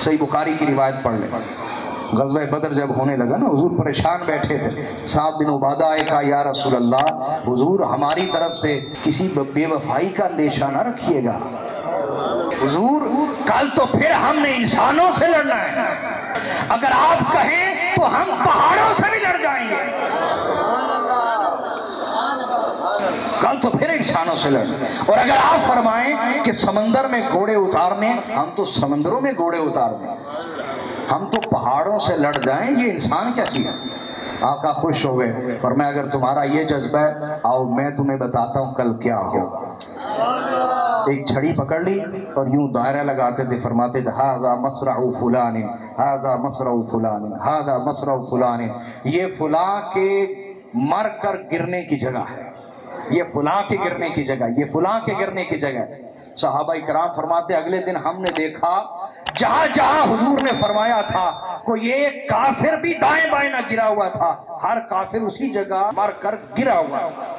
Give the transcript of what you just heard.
सही बुखारी की रिवायत पढ़ ले। ग़ज़वा बदर जब होने लगा ना, हुजूर परेशान बैठे थे। साद बिन उबादा आए, कहा या रसूल अल्लाह, हुजूर हमारी तरफ से किसी बेवफाई का अंदेशा ना रखिएगा। हुजूर कल तो फिर हमने इंसानों से लड़ना है, अगर आप कहें तो हम पहाड़ों से भी लड़ जाएंगे। कल तो फिर इंसानों से लड़, और अगर आप फरमाएं कि समंदर में घोड़े उतारने, हम तो समंदरों में घोड़े उतारने, हम तो पहाड़ों से लड़ जाएं, ये इंसान क्या चीज़ है। आका खुश हो गए, और मैं अगर तुम्हारा ये जज्बा है, आओ मैं तुम्हें बताता हूँ कल क्या हो। एक छड़ी पकड़ ली और यूं दायरा लगाते थे, फरमाते थे हाजा मसरउ फुलान, हाजा मसरउ फुलान, हाजा मसरउ फुलान, ये फुला के मर कर गिरने की जगह है, ये फुला के गिरने की जगह, ये फुला के गिरने की जगह। सहाबा इकराम फरमाते अगले दिन हमने देखा जहां जहां हुजूर ने फरमाया था कोई एक काफिर भी दाएं बाएं ना गिरा हुआ था, हर काफिर उसी जगह मर कर गिरा हुआ था।